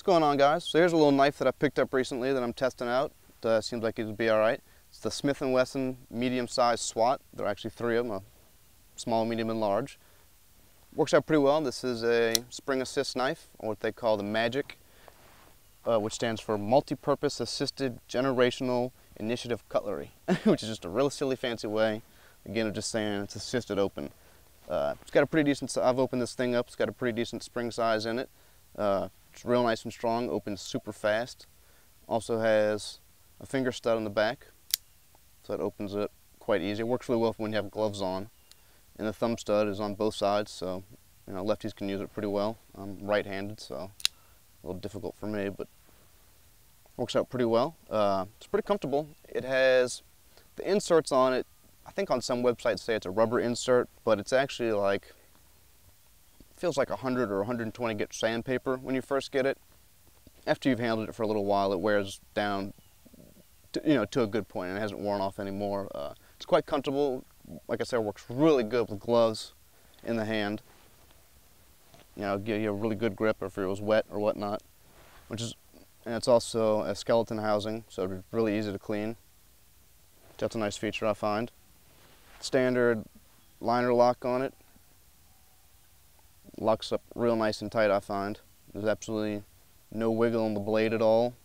going on, guys? So here's a little knife that I picked up recently that I'm testing out. Seems like it would be alright. It's the Smith & Wesson medium-sized SWAT. There are actually 3 of them, a small, medium, and large. Works out pretty well. This is a spring assist knife, or what they call the MAG.I.C, which stands for Multi-Purpose Assisted Generational Initiative Cutlery, which is just a really silly fancy way, again, of just saying it's assisted open. It's got a pretty decent, I've opened this thing up, it's got a pretty decent spring size in it. It's real nice and strong, opens super fast. Also has a finger stud on the back, so it opens it quite easy. It works really well when you have gloves on. And the thumb stud is on both sides, so lefties can use it pretty well. I'm right-handed, so a little difficult for me, but works out pretty well. It's pretty comfortable. It has the inserts on it. I think on some websites say it's a rubber insert, but it's actually like, feels like 100 or 120 grit sandpaper when you first get it. After you've handled it for a little while, it wears down to a good point, and it hasn't worn off anymore. It's quite comfortable. Like I said, it works really good with gloves in the hand. Give you a really good grip if it was wet or whatnot. And it's also a skeleton housing, so it's really easy to clean. That's a nice feature, I find. Standard liner lock on it. Locks up real nice and tight, I find. There's absolutely no wiggle on the blade at all.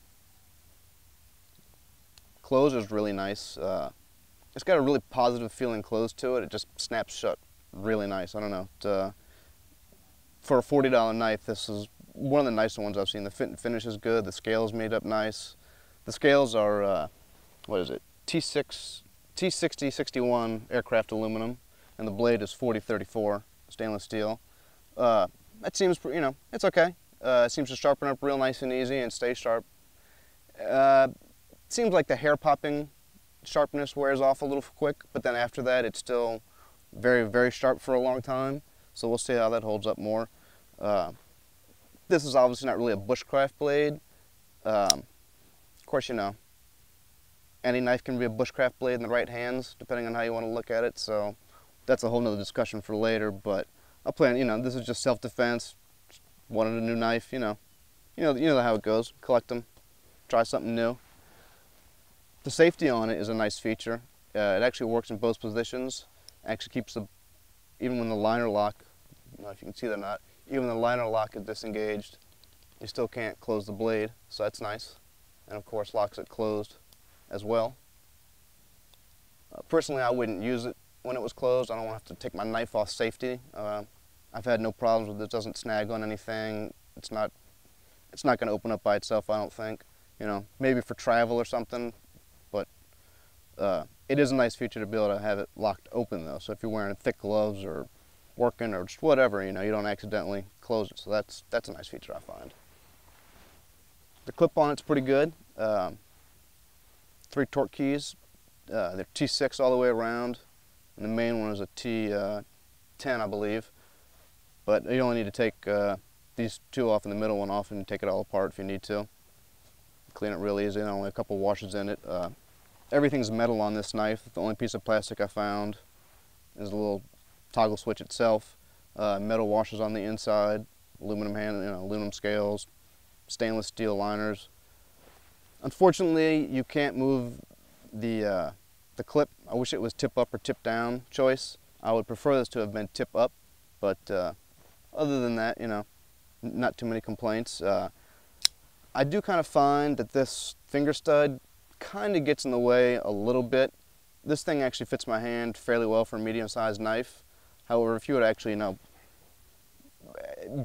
Close is really nice. It's got a really positive feeling close to it. It just snaps shut really nice. I don't know. For a $40 knife, this is one of the nicer ones I've seen. The fit and finish is good. The scale's made up nice. The scales are, what is it? T60-61 aircraft aluminum, and the blade is 40-34 stainless steel. That seems, it's okay. It seems to sharpen up real nice and easy and stay sharp. Seems like the hair popping sharpness wears off a little quick, but then after that it's still very, very sharp for a long time. So we'll see how that holds up more. This is obviously not really a bushcraft blade. Of course, any knife can be a bushcraft blade in the right hands, depending on how you want to look at it. So that's a whole nother discussion for later. But I plan, this is just self-defense. Wanted a new knife, you know how it goes. Collect them, try something new. The safety on it is a nice feature. It actually works in both positions. Actually keeps even when the liner lock, I don't know if you can see that or not, even when the liner lock is disengaged, you still can't close the blade, so that's nice. And of course locks it closed as well. Personally, I wouldn't use it when it was closed. I don't want to have to take my knife off safety. I've had no problems with it. It doesn't snag on anything. It's not going to open up by itself, I don't think. Maybe for travel or something. But it is a nice feature to be able to have it locked open, though. So if you're wearing thick gloves or working or just whatever, you don't accidentally close it. So that's a nice feature, I find. The clip on it's pretty good. 3 torque keys. They're T6 all the way around, and the main one is a T10, I believe. But you only need to take these 2 off and the middle one off and take it all apart if you need to. Clean it real easy. There's only a couple washes in it. Everything's metal on this knife. The only piece of plastic I found is the little toggle switch itself. Metal washers on the inside, aluminum aluminum scales, stainless steel liners. Unfortunately, you can't move the clip. I wish it was tip up or tip down choice. I would prefer this to have been tip up, but other than that, not too many complaints. I do kind of find that this finger stud kind of gets in the way a little bit. This thing actually fits my hand fairly well for a medium-sized knife. However, if you would actually,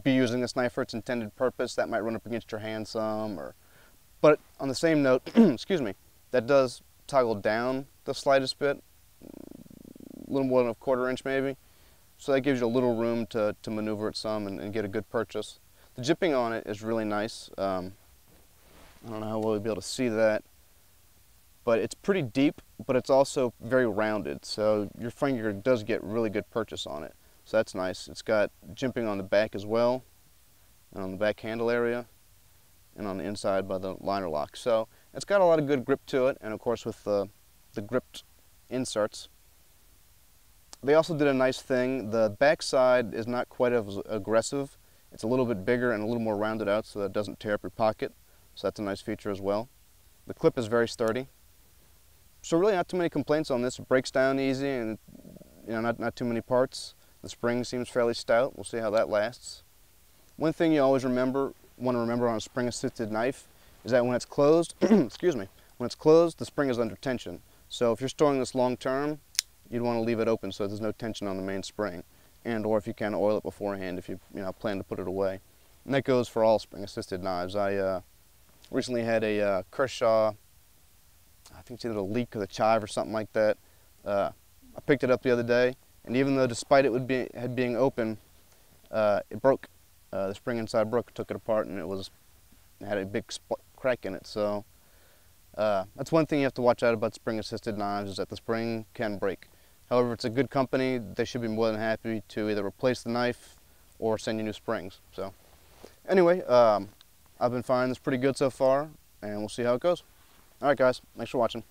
be using this knife for its intended purpose, that might run up against your hand some. But on the same note, excuse me, that does toggle down the slightest bit, a little more than a 1/4 inch maybe. So that gives you a little room to maneuver it some and get a good purchase. The jipping on it is really nice. I don't know how well you'll be able to see that, but it's pretty deep, but it's also very rounded, so your finger does get really good purchase on it. So that's nice. It's got jimping on the back as well, and on the back handle area, and on the inside by the liner lock. So it's got a lot of good grip to it, and of course with the gripped inserts. They also did a nice thing. The back side is not quite as aggressive It's a little bit bigger and a little more rounded out so that it doesn't tear up your pocket. So that's a nice feature as well. The clip is very sturdy. So really not too many complaints on this. It breaks down easy and not too many parts. The spring seems fairly stout. We'll see how that lasts. One thing you always want to remember on a spring-assisted knife is that when it's closed, excuse me, when it's closed, the spring is under tension. So if you're storing this long term, you'd want to leave it open so there's no tension on the main spring. And or if you can, oil it beforehand if you plan to put it away. And that goes for all spring-assisted knives. I recently had a Kershaw, I think it's either a leak or the chive or something like that. I picked it up the other day, and even though despite it being open, it broke. The spring inside broke, took it apart, and it had a big crack in it. So that's one thing you have to watch out about spring-assisted knives, is that the spring can break. However, if it's a good company, they should be more than happy to either replace the knife or send you new springs. So anyway, I've been finding this pretty good so far, and we'll see how it goes. All right, guys, thanks for watching.